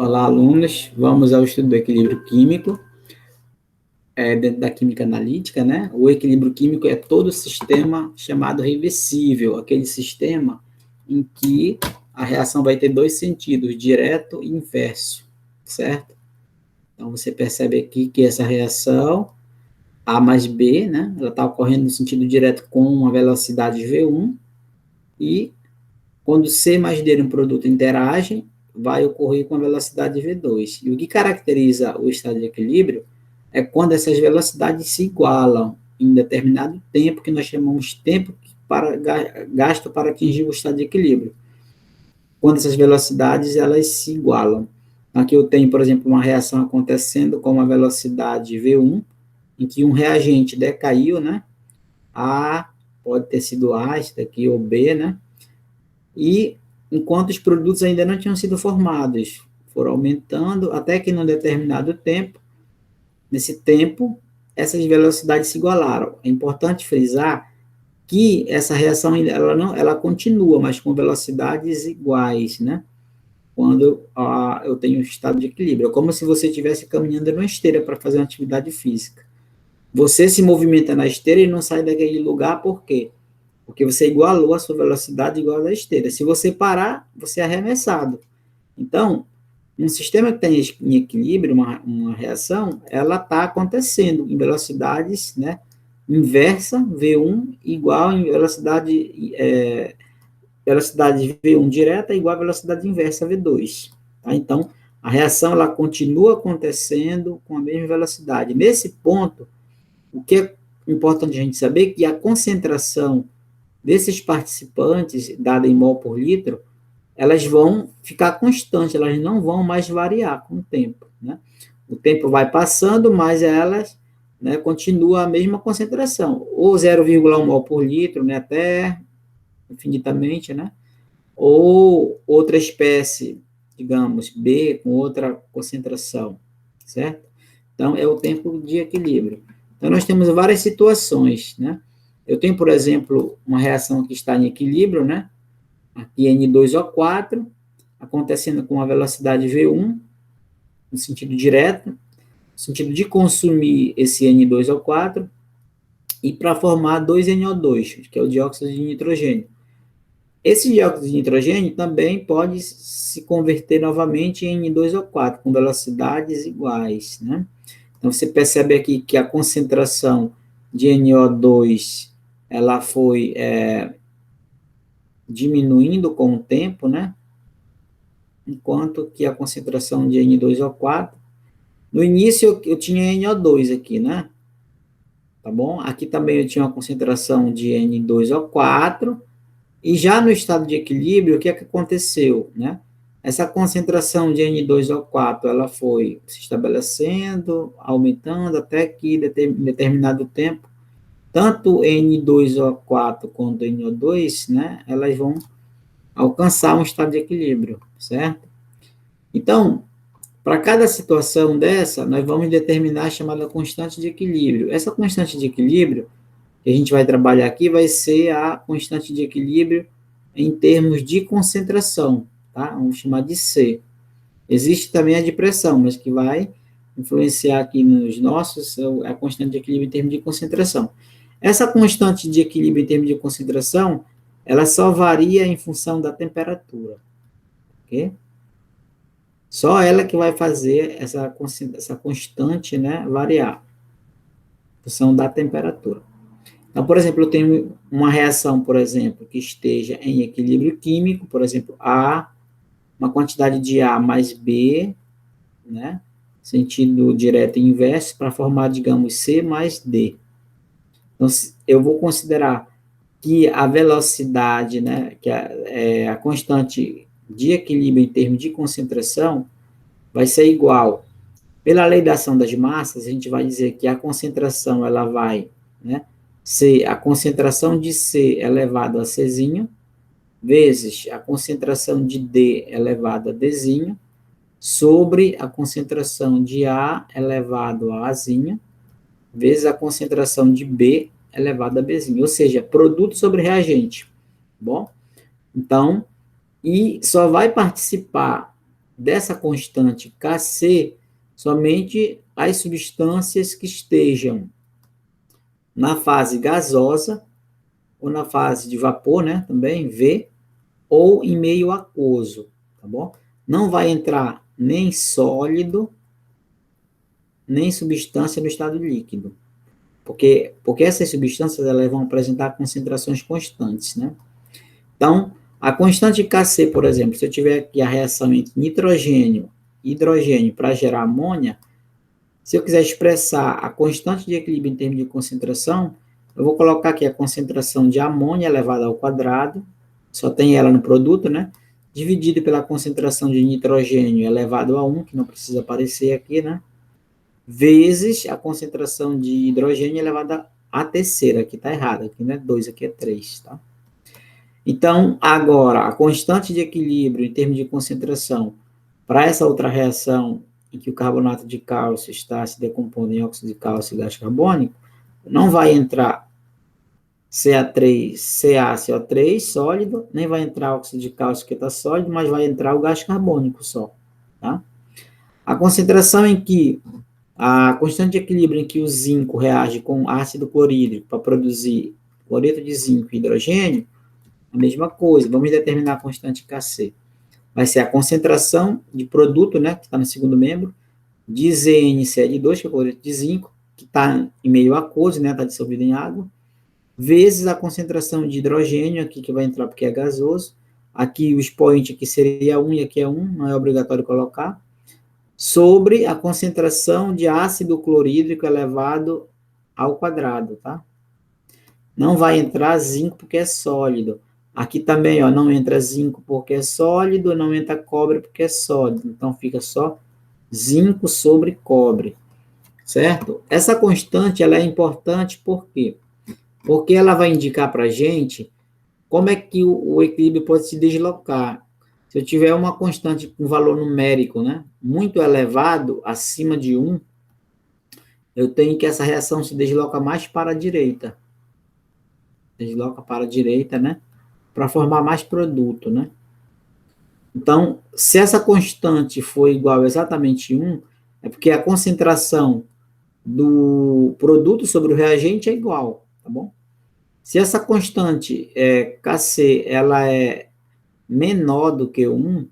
Olá, alunos. Vamos ao estudo do equilíbrio químico, dentro da química analítica, né? O equilíbrio químico é todo sistema chamado reversível, aquele sistema em que a reação vai ter dois sentidos, direto e inverso, certo? Então, você percebe aqui que essa reação A mais B, né? Ela está ocorrendo no sentido direto com uma velocidade V1, e quando C mais D no produto interagem, vai ocorrer com a velocidade V2. E o que caracteriza o estado de equilíbrio é quando essas velocidades se igualam em determinado tempo, que nós chamamos de tempo gasto para atingir o estado de equilíbrio. Quando essas velocidades elas se igualam. Aqui eu tenho, por exemplo, uma reação acontecendo com uma velocidade V1, em que um reagente decaiu, né? A pode ter sido A, esse daqui, ou B, né? E enquanto os produtos ainda não tinham sido formados, foram aumentando até que num determinado tempo, nesse tempo, essas velocidades se igualaram. É importante frisar que essa reação ela continua, mas com velocidades iguais, né? Quando eu tenho um estado de equilíbrio. É como se você estivesse caminhando numa esteira para fazer uma atividade física. Você se movimenta na esteira e não sai daquele lugar, por quê? Porque você igualou a sua velocidade igual a da esteira. Se você parar, você é arremessado. Então, um sistema que tem em equilíbrio, uma reação, ela está acontecendo em velocidades, né, inversa, V1, igual em velocidade V1 direta igual a velocidade inversa, V2. Tá? Então, a reação ela continua acontecendo com a mesma velocidade. Nesse ponto, o que é importante a gente saber é que a concentração desses participantes, dada em mol por litro, elas vão ficar constantes, elas não vão mais variar com o tempo, né? O tempo vai passando, mas elas, né, continuam a mesma concentração, ou 0,1 mol por litro, né, até infinitamente, né? Ou outra espécie, digamos, B, com outra concentração, certo? Então, é o tempo de equilíbrio. Então, nós temos várias situações, né? Eu tenho, por exemplo, uma reação que está em equilíbrio, né? Aqui N2O4, acontecendo com a velocidade V1, no sentido direto, no sentido de consumir esse N2O4, e para formar 2NO2, que é o dióxido de nitrogênio. Esse dióxido de nitrogênio também pode se converter novamente em N2O4, com velocidades iguais, né? Então, você percebe aqui que a concentração de NO2 ela foi diminuindo com o tempo, né? Enquanto que a concentração de N2O4, no início eu tinha NO2 aqui, né? Tá bom? Aqui também eu tinha uma concentração de N2O4, e já no estado de equilíbrio, o que é que aconteceu, né? Essa concentração de N2O4, ela foi se estabelecendo, aumentando, até que em determinado tempo, tanto N2O4 quanto NO2, né, elas vão alcançar um estado de equilíbrio, certo? Então, para cada situação dessa, nós vamos determinar a chamada constante de equilíbrio. Essa constante de equilíbrio que a gente vai trabalhar aqui vai ser a constante de equilíbrio em termos de concentração, tá? Vamos chamar de C. Existe também a de pressão, mas que vai influenciar aqui nos nossos a constante de equilíbrio em termos de concentração. Essa constante de equilíbrio em termos de concentração, ela só varia em função da temperatura, ok? Só ela que vai fazer essa constante, né, variar, em função da temperatura. Então, por exemplo, eu tenho uma reação, por exemplo, que esteja em equilíbrio químico, por exemplo, A, uma quantidade de A mais B, né, sentido direto e inverso, para formar, digamos, C mais D. Então, eu vou considerar que a velocidade, né, que a constante de equilíbrio em termos de concentração, vai ser igual. Pela lei da ação das massas, a gente vai dizer que a concentração ela vai, né, ser a concentração de C elevado a Czinho, vezes a concentração de D elevado a Dzinho, sobre a concentração de A elevado a Azinho, vezes a concentração de B elevado a Bzinho. Ou seja, produto sobre reagente. Bom? Então, e só vai participar dessa constante Kc somente as substâncias que estejam na fase gasosa, ou na fase de vapor, né, também, V, ou em meio aquoso, tá bom? Não vai entrar nem sólido, nem substância no estado líquido, porque essas substâncias elas vão apresentar concentrações constantes, né? Então, a constante Kc, por exemplo, se eu tiver aqui a reação entre nitrogênio e hidrogênio para gerar amônia, se eu quiser expressar a constante de equilíbrio em termos de concentração, eu vou colocar aqui a concentração de amônia elevada ao quadrado, só tem ela no produto, né? Dividido pela concentração de nitrogênio elevado a 1, que não precisa aparecer aqui, né? Vezes a concentração de hidrogênio elevada à terceira, aqui está errado, aqui não é 2, aqui é 3, tá? Então, agora, a constante de equilíbrio em termos de concentração para essa outra reação em que o carbonato de cálcio está se decompondo em óxido de cálcio e gás carbônico, não vai entrar CaCO3 sólido, nem vai entrar óxido de cálcio que está sólido, mas vai entrar o gás carbônico só, tá? A concentração em que a constante de equilíbrio em que o zinco reage com ácido clorídrico para produzir cloreto de zinco e hidrogênio, a mesma coisa. Vamos determinar a constante Kc. Vai ser a concentração de produto, né, que está no segundo membro, de ZnCl2, que é o cloreto de zinco, que está em meio aquoso, né, está dissolvido em água, vezes a concentração de hidrogênio, aqui que vai entrar porque é gasoso, aqui o expoente aqui seria 1 e aqui é 1, não é obrigatório colocar, sobre a concentração de ácido clorídrico elevado ao quadrado, tá? Não vai entrar zinco porque é sólido. Aqui também, ó, não entra zinco porque é sólido, não entra cobre porque é sólido. Então, fica só zinco sobre cobre, certo? Essa constante, ela é importante por quê? Porque ela vai indicar para a gente como é que o equilíbrio pode se deslocar. Se eu tiver uma constante com valor numérico, né, muito elevado, acima de 1, eu tenho que essa reação se desloca mais para a direita. Desloca para a direita, né, para formar mais produto, né? Então, se essa constante for igual a exatamente 1, é porque a concentração do produto sobre o reagente é igual, tá bom? Se essa constante Kc ela é menor do que 1,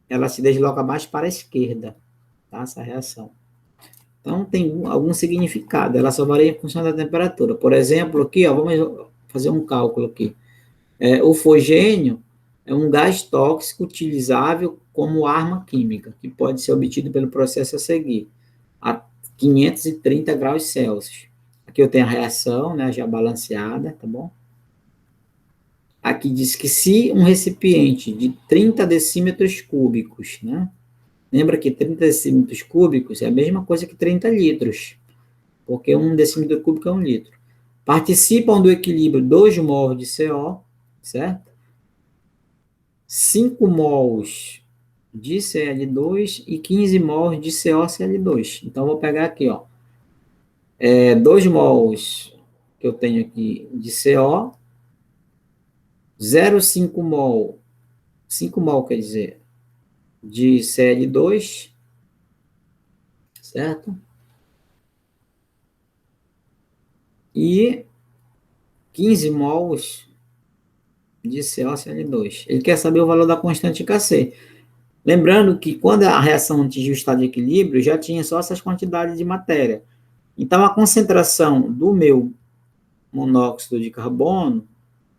ela se desloca mais para a esquerda, tá? Essa reação. Então, tem algum significado, ela só varia em função da temperatura. Por exemplo, aqui, ó, vamos fazer um cálculo aqui. O fogênio é um gás tóxico utilizável como arma química, que pode ser obtido pelo processo a seguir, a 530 graus Celsius. Aqui eu tenho a reação, né, já balanceada, tá bom? Aqui diz que se um recipiente de 30 decímetros cúbicos, né? Lembra que 30 decímetros cúbicos é a mesma coisa que 30 litros, porque 1 decímetro cúbico é 1 litro. Participam do equilíbrio 2 mols de CO, certo? 5 mols de Cl2 e 15 mols de CoCl2. Então, vou pegar aqui, ó, 2 mols que eu tenho aqui de CO, 0,5 mol, 5 mol quer dizer, de Cl2, certo? E 15 mols de CoCl2. Ele quer saber o valor da constante Kc. Lembrando que quando a reação atingiu o estado de equilíbrio, já tinha só essas quantidades de matéria. Então, a concentração do meu monóxido de carbono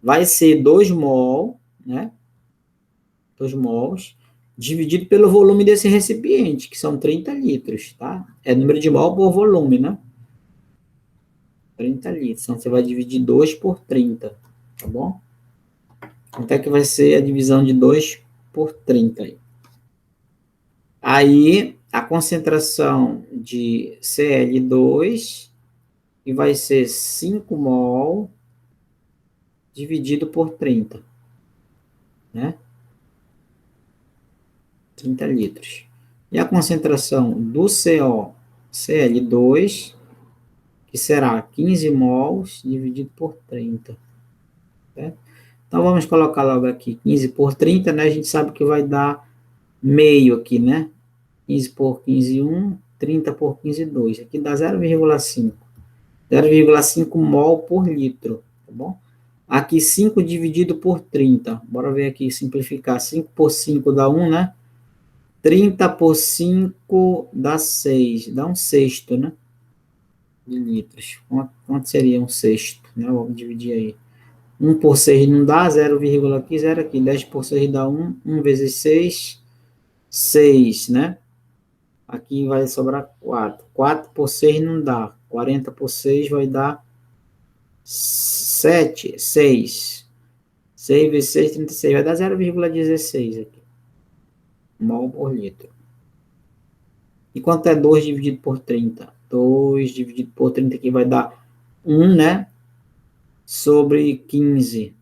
vai ser 2 mol, né? 2 mols, dividido pelo volume desse recipiente, que são 30 litros, tá? É número de mol por volume, né? 30 litros. Então, você vai dividir 2 por 30, tá bom? Quanto é que vai ser a divisão de 2 por 30 aí? Aí, a concentração de Cl2, que vai ser 5 mol dividido por 30, né? 30 litros. E a concentração do CoCl2, que será 15 mols dividido por 30. Certo? Então, vamos colocar logo aqui 15 por 30, né? A gente sabe que vai dar meio aqui, né? 15 por 15, 1, 30 por 15, 2. Aqui dá 0,5. 0,5 mol por litro, tá bom? Aqui 5 dividido por 30. Bora ver aqui, simplificar. 5 por 5 dá 1, né? 30 por 5 dá 6. Dá um sexto, né? De litros. Quanto seria um sexto? Né? Vamos dividir aí. 1 por 6 não dá, 0, aqui, 0 aqui. 10 por 6 dá 1. 1 vezes 6, 6, né? Aqui vai sobrar 4. 4 por 6 não dá. 40 por 6 vai dar 7, 6. 6 vezes 6, 36. Vai dar 0,16 aqui. Mol por litro. E quanto é 2 dividido por 30? 2 dividido por 30 aqui vai dar 1, né? Sobre 15.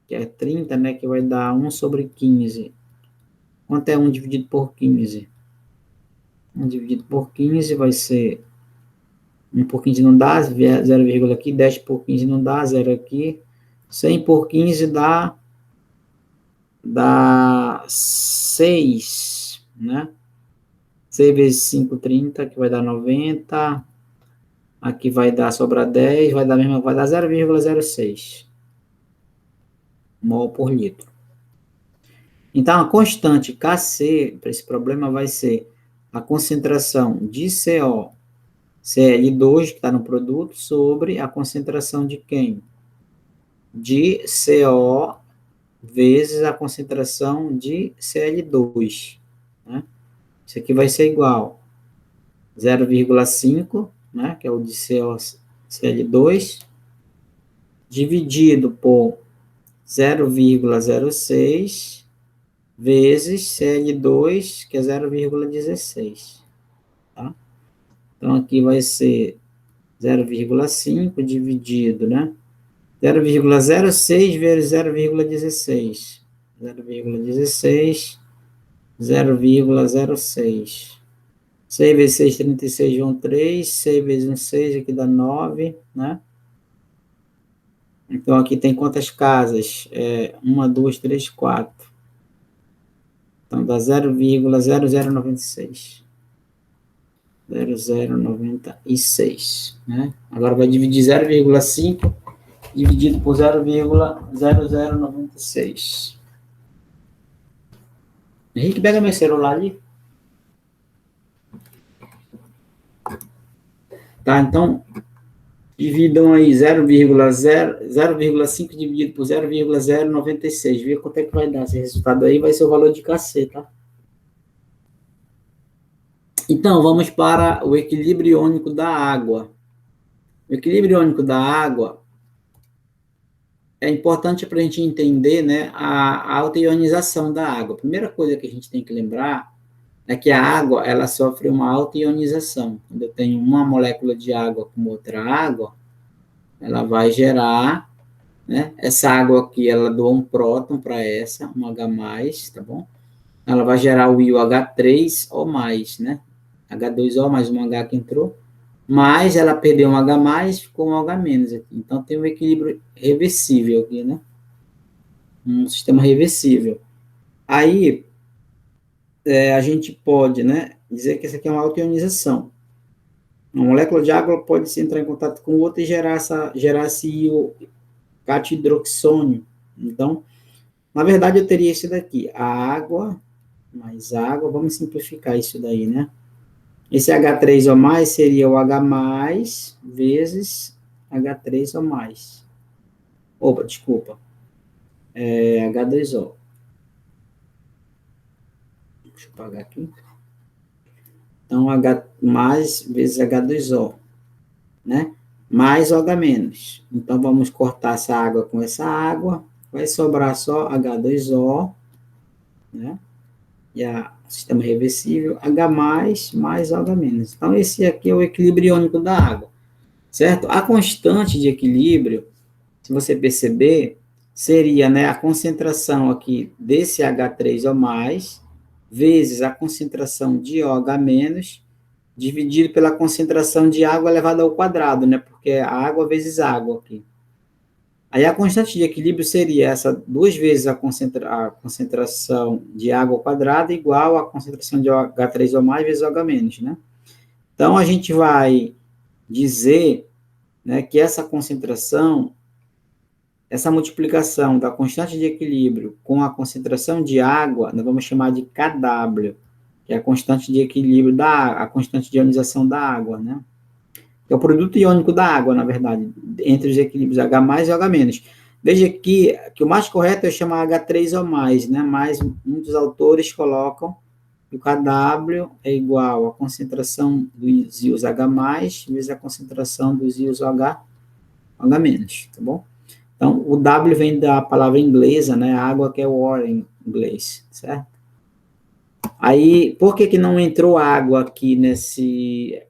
Que é 30, né? Que vai dar 1 sobre 15. Quanto é 1 dividido por 15? 1 dividido por 15 vai ser 1 por 15 não dá, 0, aqui. 10 por 15 não dá, 0 aqui. 100 por 15 dá 6, né? 6 vezes 5, 30, que vai dar 90. Aqui vai dar, sobrar 10, vai dar 0,06 mol por litro. Então, a constante Kc para esse problema vai ser a concentração de CO, Cl2, que está no produto, sobre a concentração de quem? De CO vezes a concentração de Cl2. Né? Isso aqui vai ser igual a 0,5, né, que é o de Cl2, dividido por 0,06 vezes Cl2, que é 0,16. Tá? Então, aqui vai ser 0,5 dividido, né? 0,06 vezes 0,16. 0,16, 0,06. 6 vezes 6, 36, vão 3. 6 vezes 1, 6, aqui dá 9, né? Então, aqui tem quantas casas? 1, 2, 3, 4. Então, dá 0,0096. 0096, né? Agora vai dividir 0,5 dividido por 0,0096. Henrique, pega meu celular ali. Tá, então, dividam aí 0,5 dividido por 0,096. Vê quanto é que vai dar esse resultado aí, vai ser o valor de Kc, tá? Então, vamos para o equilíbrio iônico da água. O equilíbrio iônico da água é importante para a gente entender, né, a alta ionização da água. A primeira coisa que a gente tem que lembrar é que a água, ela sofre uma alta ionização. Quando eu tenho uma molécula de água com outra água, ela vai gerar, né, essa água aqui, ela doa um próton para essa, um H+, tá bom? Ela vai gerar o íon H3O+, né? H2O mais um H que entrou, mas ela perdeu um H+, ficou um H- aqui. Então, tem um equilíbrio reversível aqui, né? Um sistema reversível. Aí, a gente pode, né, dizer que isso aqui é uma autoionização. Uma molécula de água pode entrar em contato com outra e gerar esse íon catihidroxônio. Então, na verdade, eu teria esse daqui, a água mais água, vamos simplificar isso daí, né? Esse H3O+, seria o H+, vezes H3O+. Opa, desculpa. H2O. Deixa eu apagar aqui. Então, H mais vezes H2O, né? Mais OH-. Então, vamos cortar essa água com essa água. Vai sobrar só H2O, né? E o sistema reversível, H+, mais OH-. Então, esse aqui é o equilíbrio iônico da água, certo? A constante de equilíbrio, se você perceber, seria, né, a concentração aqui desse H3O+, vezes a concentração de OH-, dividido pela concentração de água elevada ao quadrado, né? Porque é água vezes água aqui. Aí a constante de equilíbrio seria essa 2 vezes a concentração de água ao quadrado igual a concentração de H3O mais vezes OH menos, né? Então, a gente vai dizer, né, que essa concentração, essa multiplicação da constante de equilíbrio com a concentração de água, nós vamos chamar de Kw, que é a constante de equilíbrio da água, a constante de ionização da água, né? É o produto iônico da água, na verdade, entre os equilíbrios H+, e OH-. Veja que o mais correto é chamar H3O+, né? Mas muitos autores colocam que o Kw é igual à concentração dos íons H+, vezes a concentração dos íons OH-, tá bom? Então, o W vem da palavra inglesa, né? Água, que é water em inglês, certo? Aí, por que não entrou água aqui nesse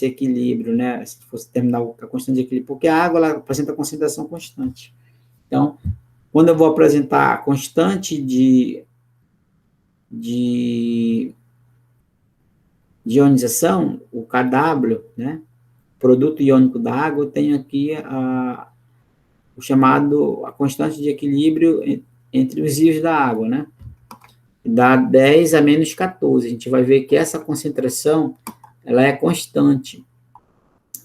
equilíbrio, né? Se fosse terminar a constante de equilíbrio, porque a água ela apresenta concentração constante. Então, quando eu vou apresentar a constante de ionização, o Kw, né? Produto iônico da água, eu tenho aqui a constante de equilíbrio entre os íons da água, né? Dá 10 a menos 14. A gente vai ver que essa concentração ela é constante,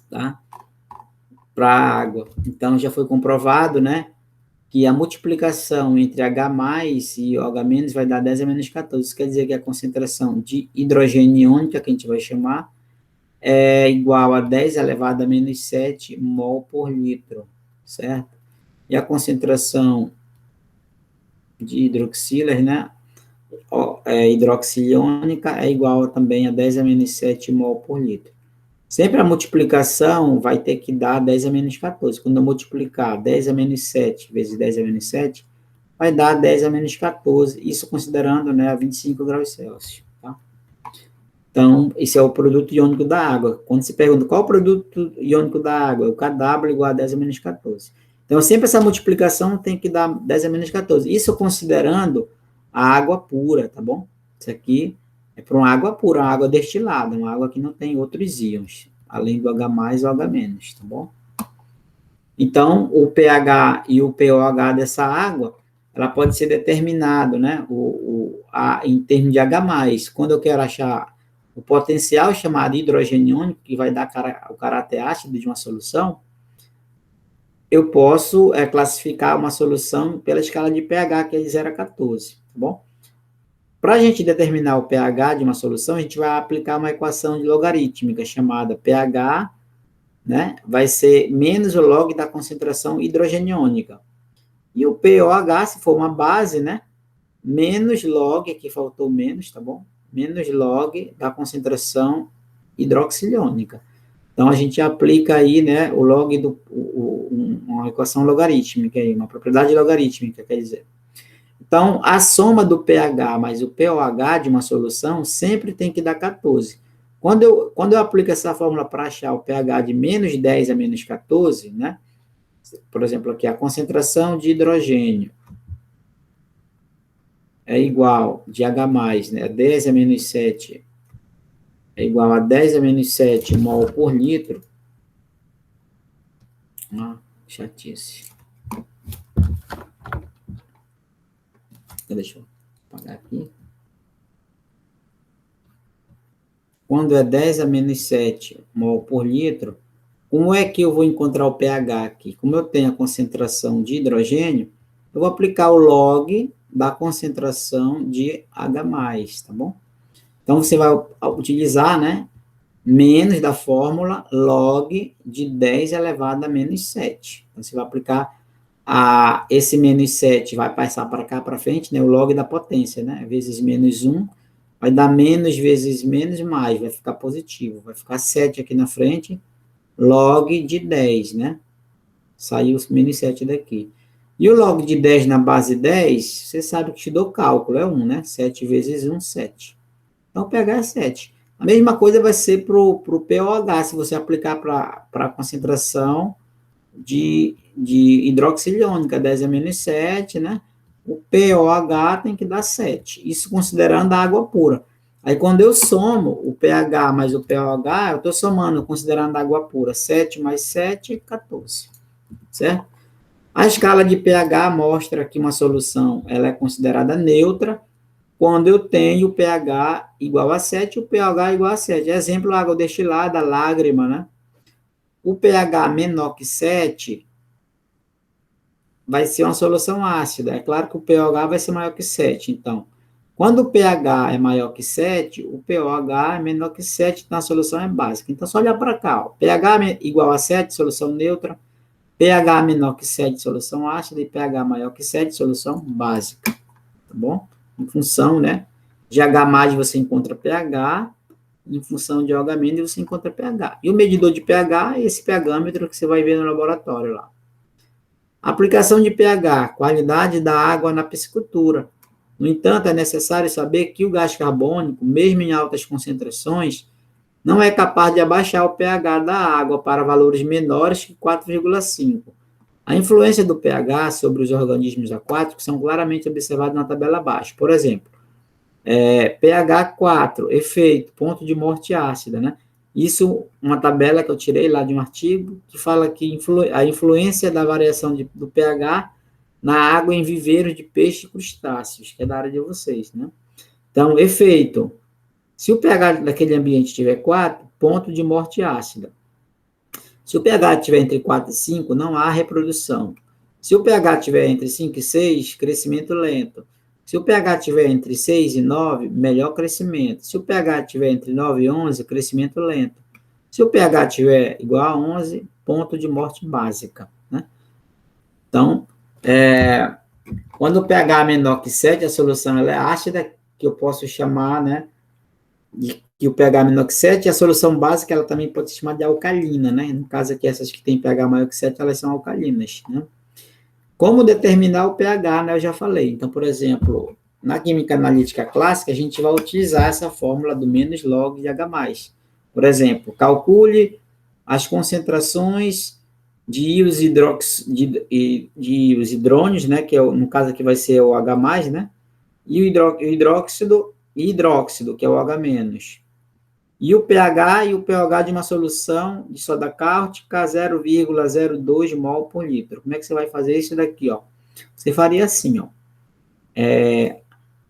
tá? Para a água. Então, já foi comprovado, né, que a multiplicação entre H+ e OH- vai dar 10 a menos 14. Isso quer dizer que a concentração de hidrogênio iônica, que a gente vai chamar, é igual a 10 elevado a menos 7 mol por litro, certo? E a concentração de hidroxilas, né, hidroxiliônica, é igual também a 10 a menos 7 mol por litro. Sempre a multiplicação vai ter que dar 10 a menos 14. Quando eu multiplicar 10 a menos 7 vezes 10 a menos 7, vai dar 10 a menos 14, isso considerando, né, a 25 graus Celsius. Tá? Então, esse é o produto iônico da água. Quando se pergunta qual é o produto iônico da água, o Kw igual a 10 a menos 14. Então, sempre essa multiplicação tem que dar 10 a menos 14. Isso considerando a água pura, tá bom? Isso aqui é para uma água pura, uma água destilada, uma água que não tem outros íons, além do H+ e OH-, tá bom? Então, o pH e o pOH dessa água, ela pode ser determinado, né, em termos de H+. Quando eu quero achar o potencial chamado hidrogênio iônico, que vai dar o caráter ácido de uma solução, eu posso classificar uma solução pela escala de pH, que é de 0 a 14, tá bom? Para a gente determinar o pH de uma solução, a gente vai aplicar uma equação de logarítmica chamada pH, né, vai ser menos o log da concentração hidrogeniônica. E o pOH, se for uma base, né, menos log, aqui faltou menos, tá bom? Menos log da concentração hidroxiliônica. Então, a gente aplica aí, né, o log uma equação logarítmica aí, uma propriedade logarítmica, quer dizer. Então, a soma do pH mais o pOH de uma solução sempre tem que dar 14. Quando eu aplico essa fórmula para achar o pH de menos 10 a menos 14, né? Por exemplo, aqui a concentração de hidrogênio é igual de H+, né? 10 a menos 7 é igual a 10 a menos 7 mol por litro. Chatice. Então, deixa eu apagar aqui. Quando é 10 a menos 7 mol por litro, como é que eu vou encontrar o pH aqui? Como eu tenho a concentração de hidrogênio, eu vou aplicar o log da concentração de H+, tá bom? Então, você vai utilizar, né, menos da fórmula log de 10 elevado a menos 7. Então, você vai aplicar esse menos 7, vai passar para cá, para frente, né, o log da potência, né, vezes menos 1, vai dar menos vezes menos mais, vai ficar positivo, vai ficar 7 aqui na frente, log de 10, né? Saiu o menos 7 daqui. E o log de 10 na base 10, você sabe que te dou cálculo, é 1, né? 7 vezes 1, 7. Então, o pH é 7. A mesma coisa vai ser para o pOH, se você aplicar para a concentração de hidroxiliônica, 10 a menos 7, né? O pOH tem que dar 7. Isso considerando a água pura. Aí, quando eu somo o pH mais o pOH, eu estou somando, considerando a água pura, 7 mais 7, 14. Certo? A escala de pH mostra que uma solução ela é considerada neutra quando eu tenho o pH igual a 7 e o pH igual a 7. Exemplo, água destilada, lágrima, né? O pH menor que 7 vai ser uma solução ácida. É claro que o pH vai ser maior que 7. Então, quando o pH é maior que 7, o pOH é menor que 7, então a solução é básica. Então, só olhar para cá. Ó. pH igual a 7, solução neutra. pH menor que 7, solução ácida. E pH maior que 7, solução básica. Tá bom? Em função, né? De H+, você encontra pH. Em função de OH- você encontra pH. E o medidor de pH é esse pHmetro que você vai ver no laboratório lá. Aplicação de pH, qualidade da água na piscicultura. No entanto, é necessário saber que o gás carbônico, mesmo em altas concentrações, não é capaz de abaixar o pH da água para valores menores que 4,5. A influência do pH sobre os organismos aquáticos são claramente observadas na tabela abaixo. Por exemplo, pH 4, efeito, ponto de morte ácida, né? Isso, uma tabela que eu tirei lá de um artigo, que fala que a influência da variação do pH na água em viveiros de peixe e crustáceos, que é da área de vocês, né? Então, efeito, se o pH daquele ambiente estiver 4, ponto de morte ácida. Se o pH estiver entre 4 e 5, não há reprodução. Se o pH estiver entre 5 e 6, crescimento lento. Se o pH estiver entre 6 e 9, melhor crescimento. Se o pH estiver entre 9 e 11, crescimento lento. Se o pH estiver igual a 11, ponto de morte básica. Né? Então, quando o pH é menor que 7, a solução ela é ácida, que eu posso chamar, né, que o pH é menor que 7, e a solução básica ela também pode ser chamada de alcalina, né? No caso aqui, essas que têm pH maior que 7, elas são alcalinas, né? Como determinar o pH, né? Eu já falei. Então, por exemplo, na química analítica clássica, a gente vai utilizar essa fórmula do menos log de H+. Por exemplo, calcule as concentrações de íons, de íons hidrônios, né? Que é, no caso aqui vai ser o H+, né? E o hidróxido, que é o H-. E o pH e o pOH de uma solução de soda cáustica 0,02 mol por litro. Como é que você vai fazer isso daqui, ó? Você faria assim, ó.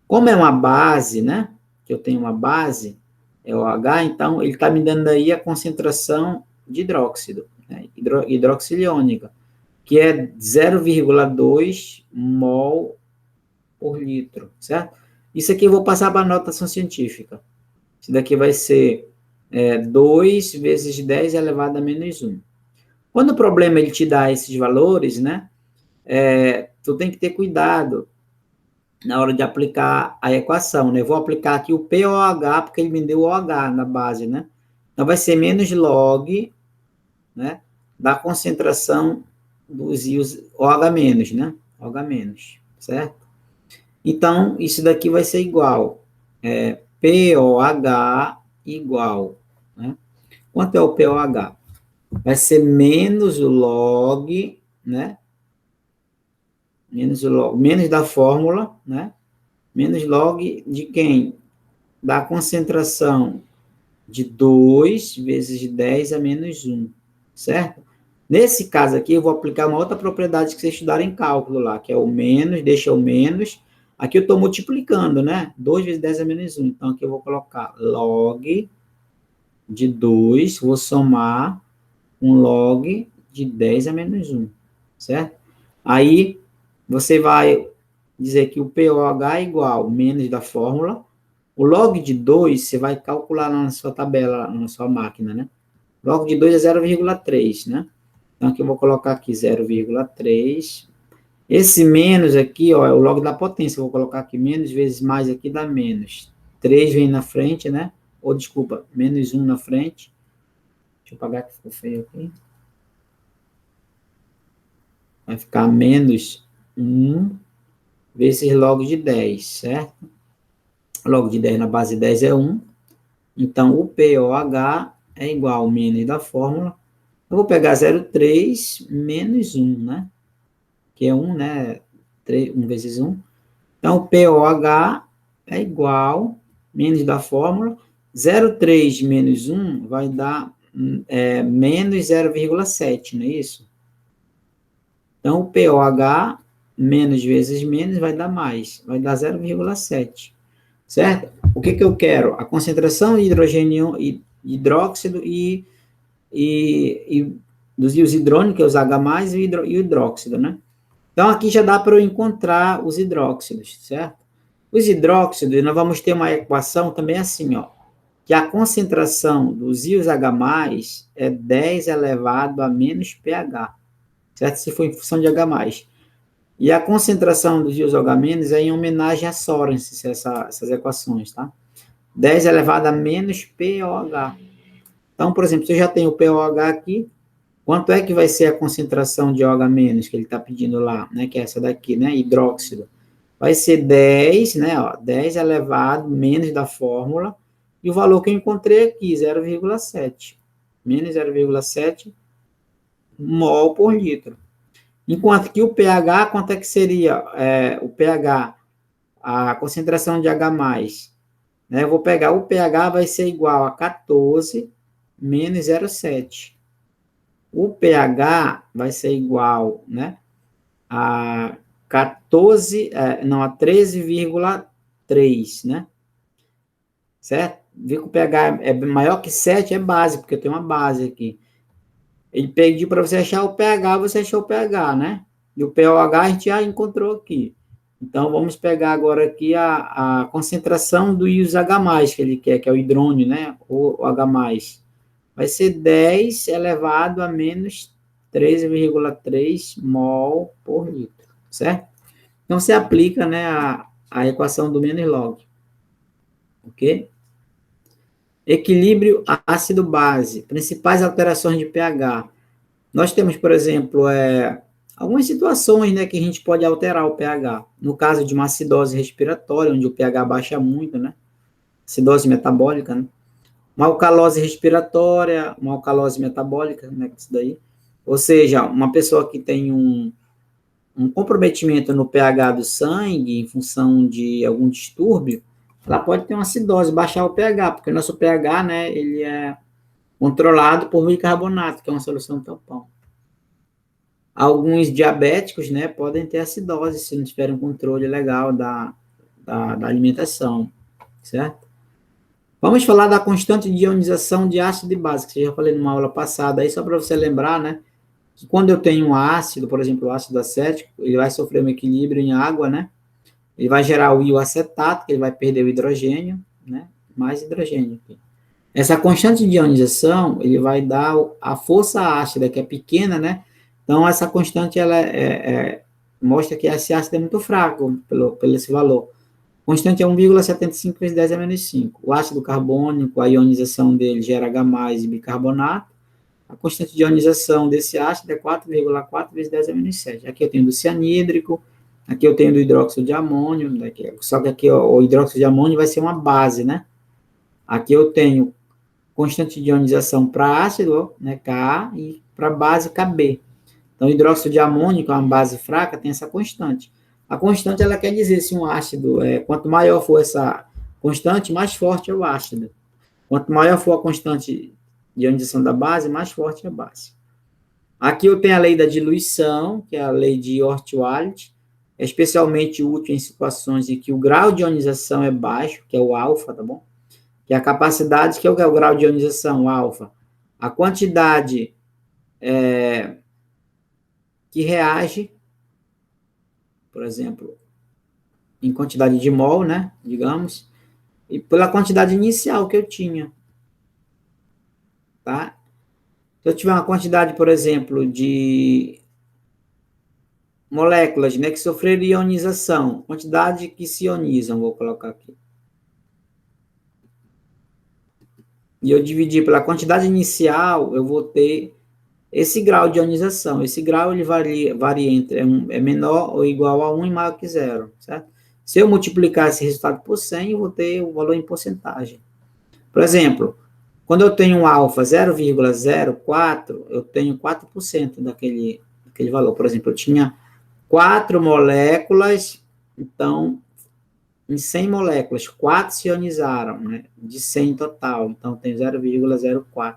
Como é uma base, né? Que eu tenho uma base, é o H, então ele está me dando aí a concentração de hidróxido, né? Hidroxiliônica, que é 0,2 mol por litro, certo? Isso aqui eu vou passar para a notação científica. Isso daqui vai ser 2 vezes 10 elevado a menos 1. Quando o problema ele te dá esses valores, né, tu tem que ter cuidado na hora de aplicar a equação, né? Eu vou aplicar aqui o pOH, porque ele me deu o OH na base, né? Então, vai ser menos log, né, da concentração dos íons OH-, né? OH-, certo? Então, isso daqui vai ser igual, pOH igual, né? Quanto é o pOH? Vai ser menos o log, né? Menos o log, menos da fórmula, né? Menos log de quem? Da concentração de 2 vezes 10 a menos 1, certo? Nesse caso aqui, eu vou aplicar uma outra propriedade que vocês estudaram em cálculo lá, que é o menos, deixa o menos. Aqui eu estou multiplicando, né? 2 vezes 10 a menos 1. Então, aqui eu vou colocar log de 2, vou somar um log de 10 a menos 1, certo? Aí, você vai dizer que o pOH é igual menos da fórmula. O log de 2, você vai calcular na sua tabela, na sua máquina, né? Log de 2 é 0,3, né? Então, aqui eu vou colocar aqui 0,3. Esse menos aqui, ó, é o log da potência. Eu vou colocar aqui menos vezes mais aqui dá menos. 3 vem na frente, né? Ou, desculpa, menos 1 na frente. Deixa eu apagar que ficou feio aqui. Vai ficar menos 1 vezes log de 10, certo? Log de 10 na base de 10 é 1. Então, o pOH é igual ao menos da fórmula. Eu vou pegar 0,3 menos 1, né? Que é 1, né? 1 vezes 1. Então, o pOH é igual, menos da fórmula, 0,3 menos 1 vai dar menos 0,7, não é isso? Então, o POH, menos vezes menos, vai dar mais, vai dar 0,7, certo? O que eu quero? A concentração de hidrogênio e hidróxido e dos íons hidrônicos, que é os H+, e o hidróxido, né? Então, aqui já dá para eu encontrar os hidróxidos, certo? Os hidróxidos, nós vamos ter uma equação também assim, ó, que a concentração dos íons H+, é 10 elevado a menos pH, certo? Se for em função de H+. E a concentração dos íons OH- é em homenagem a Sorensen, essas equações, tá? 10 elevado a menos POH. Então, por exemplo, se eu já tenho o POH aqui, quanto é que vai ser a concentração de OH- que ele está pedindo lá, né? Que é essa daqui, né? Hidróxido. Vai ser 10, né? Ó, 10 elevado menos da fórmula, e o valor que eu encontrei aqui, 0,7. Menos 0,7 mol por litro. Enquanto que o pH, quanto é que seria o pH? A concentração de H+, né? Eu vou pegar o pH, vai ser igual a 14 menos 0,7. O pH vai ser igual, né, a 14, não, a 13,3, né? Certo? Vê que o pH é maior que 7, é base, porque eu tenho uma base aqui. Ele pediu para você achar o pH, você achou o pH, né? E o pOH a gente já encontrou aqui. Então, vamos pegar agora aqui a concentração do íons H+, que ele quer, que é o hidrônio, né? O H+. Vai ser 10 elevado a menos 13,3 mol por litro, certo? Então, você aplica, né, a equação do menos log, ok? Equilíbrio ácido-base, principais alterações de pH. Nós temos, por exemplo, algumas situações, né, que a gente pode alterar o pH. No caso de uma acidose respiratória, onde o pH baixa muito, né? Acidose metabólica, né? Uma alcalose respiratória, uma alcalose metabólica, né? Isso daí. Ou seja, uma pessoa que tem um comprometimento no pH do sangue, em função de algum distúrbio, ela pode ter uma acidose, baixar o pH, porque o nosso pH, né, ele é controlado por bicarbonato, que é uma solução tampão. Alguns diabéticos, né, podem ter acidose se não tiverem um controle legal da alimentação, certo? Vamos falar da constante de ionização de ácido e base, que eu já falei numa aula passada, aí só para você lembrar, né, que quando eu tenho um ácido, por exemplo, o ácido acético, ele vai sofrer um equilíbrio em água, né, ele vai gerar o íon acetato, que ele vai perder o hidrogênio, né, mais hidrogênio aqui. Essa constante de ionização, ele vai dar a força ácida, que é pequena, né? Então, essa constante, ela mostra que esse ácido é muito fraco, pelo esse valor. Constante é 1,75 vezes 10 a menos 5. O ácido carbônico, a ionização dele gera H+, e bicarbonato. A constante de ionização desse ácido é 4,4 vezes 10 a menos 7. Aqui eu tenho do cianídrico, aqui eu tenho do hidróxido de amônio, só que aqui ó, o hidróxido de amônio vai ser uma base, né? Aqui eu tenho constante de ionização para ácido, né, Ka, e para base Kb. Então, o hidróxido de amônio, que é uma base fraca, tem essa constante. A constante, ela quer dizer se um ácido, quanto maior for essa constante, mais forte é o ácido. Quanto maior for a constante de ionização da base, mais forte é a base. Aqui eu tenho a lei da diluição, que é a lei de Oort-Wald, é especialmente útil em situações em que o grau de ionização é baixo, que é o alfa, tá bom? Que é a capacidade, que é o grau de ionização, alfa. A quantidade que reage, por exemplo, em quantidade de mol, né, digamos, e pela quantidade inicial que eu tinha, tá? Se eu tiver uma quantidade, por exemplo, de moléculas, né, que sofreram ionização, quantidade que se ionizam, vou colocar aqui. E eu dividir pela quantidade inicial, eu vou ter esse grau de ionização. Esse grau ele varia entre menor ou igual a 1 e maior que zero, certo? Se eu multiplicar esse resultado por 100, eu vou ter o valor em porcentagem. Por exemplo, quando eu tenho um alfa 0,04, eu tenho 4% daquele valor. Por exemplo, eu tinha 4 moléculas, então, em 100 moléculas, 4 se ionizaram, né? De 100 total, então tem 0,04.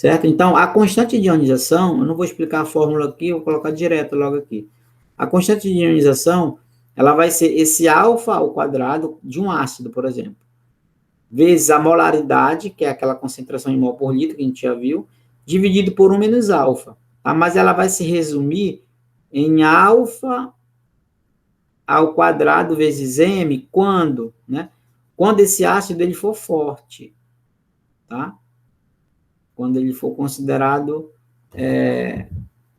certo? Então, a constante de ionização, eu não vou explicar a fórmula aqui, eu vou colocar direto logo aqui. A constante de ionização, ela vai ser esse alfa ao quadrado de um ácido, por exemplo, vezes a molaridade, que é aquela concentração em mol por litro que a gente já viu, dividido por 1 menos alfa. Tá? Mas ela vai se resumir em alfa ao quadrado vezes m, quando? Né? Quando esse ácido ele for forte. Tá? Quando ele for considerado, deixa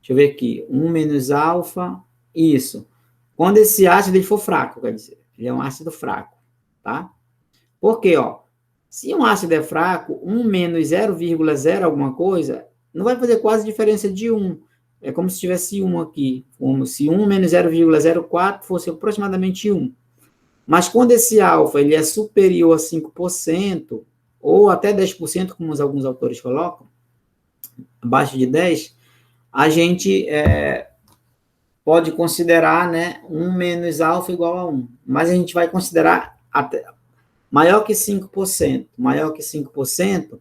eu ver aqui, 1 menos alfa, isso. Quando esse ácido ele for fraco, quer dizer, ele é um ácido fraco, tá? Por quê, ó? Se um ácido é fraco, 1 menos 0,0 alguma coisa, não vai fazer quase diferença de 1. É como se tivesse 1 aqui, como se 1 menos 0,04 fosse aproximadamente 1. Mas quando esse alfa ele é superior a 5%, ou até 10%, como alguns autores colocam, abaixo de 10, a gente pode considerar, né, 1 menos alfa igual a 1. Mas a gente vai considerar até maior que 5%. Maior que 5%,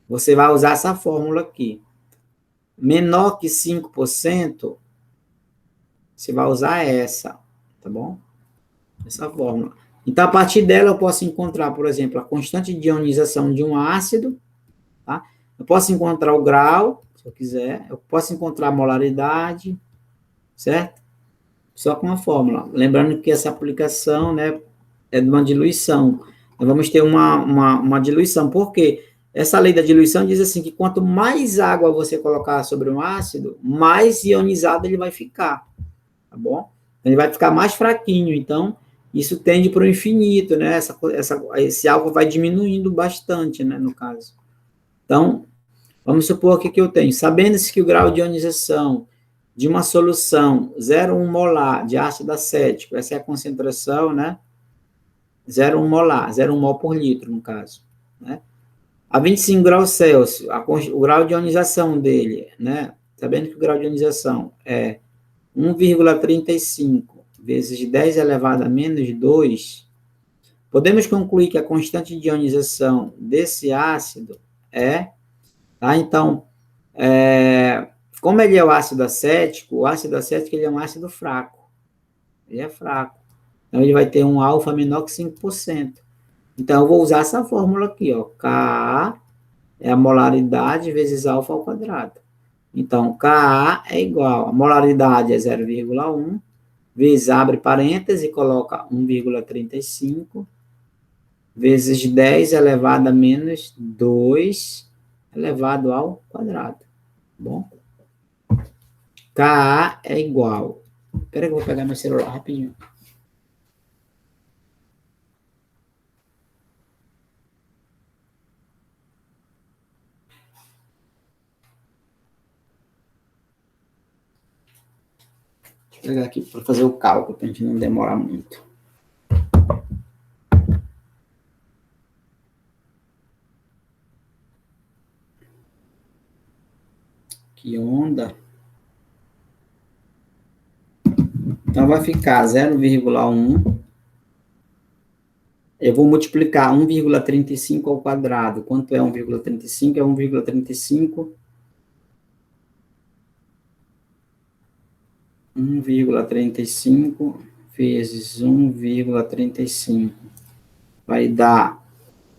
você vai usar essa fórmula aqui. Menor que 5%, você vai usar essa, tá bom? Essa fórmula. Então, a partir dela, eu posso encontrar, por exemplo, a constante de ionização de um ácido, tá? Eu posso encontrar o grau, se eu quiser. Eu posso encontrar a molaridade, certo? Só com a fórmula. Lembrando que essa aplicação, né, é de uma diluição. Nós vamos ter uma diluição. Por quê? Essa lei da diluição diz assim, que quanto mais água você colocar sobre um ácido, mais ionizado ele vai ficar, tá bom? Ele vai ficar mais fraquinho, então, isso tende para o infinito, né? Esse álcool vai diminuindo bastante, né, no caso. Então, vamos supor que eu tenho, sabendo-se que o grau de ionização de uma solução 0,1 molar de ácido acético, essa é a concentração, né? 0,1 molar, 0,1 mol por litro, no caso, né? A 25 graus Celsius, o grau de ionização dele, né? Sabendo que o grau de ionização é 1,35 vezes 10 elevado a menos 2, podemos concluir que a constante de ionização desse ácido tá? Então, como ele é o ácido acético ele é um ácido fraco. Ele é fraco. Então, ele vai ter um alfa menor que 5%. Então, eu vou usar essa fórmula aqui, ó. Ka é a molaridade vezes alfa ao quadrado. Então, Ka é igual, a molaridade é 0,1, vezes, abre parênteses e coloca 1,35, vezes 10 elevado a menos 2 elevado ao quadrado. Tá bom? Ka é igual. Espera que eu vou pegar meu celular rapidinho. Deixa eu pegar aqui para fazer o cálculo, para a gente não demorar muito. Que onda. Então, vai ficar 0,1. Eu vou multiplicar 1,35 ao quadrado. Quanto é 1,35? É 1,35. 1,35 vezes 1,35. Vai dar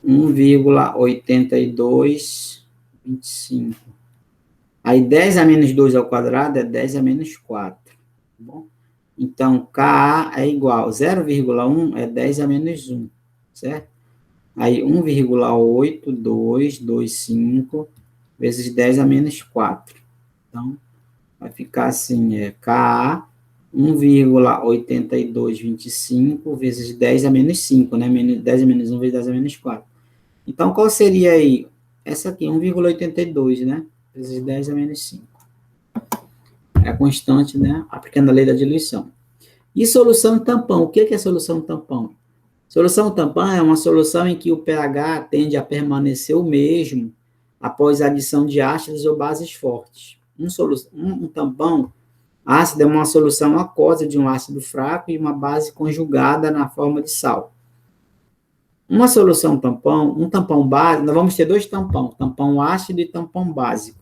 1,8225. Aí 10 a menos 2 ao quadrado é 10 a menos 4. Tá bom? Então, Ka é igual a 0,1 é 10 a menos 1, certo? Aí 1,8225 vezes 10 a menos 4. Então, vai ficar assim, Ka 1,8225 vezes 10 a menos 5, né? 10 a menos 1 vezes 10 a menos 4. Então, qual seria aí? Essa aqui, 1,82, né? Vezes 10 a menos 5. É a constante, né? Aplicando a lei da diluição. E solução tampão. O que é solução tampão? Solução tampão é uma solução em que o pH tende a permanecer o mesmo após a adição de ácidos ou bases fortes. Um tampão ácido é uma solução aquosa de um ácido fraco e uma base conjugada na forma de sal. Uma solução tampão, um tampão básico, nós vamos ter dois tampões, tampão ácido e tampão básico.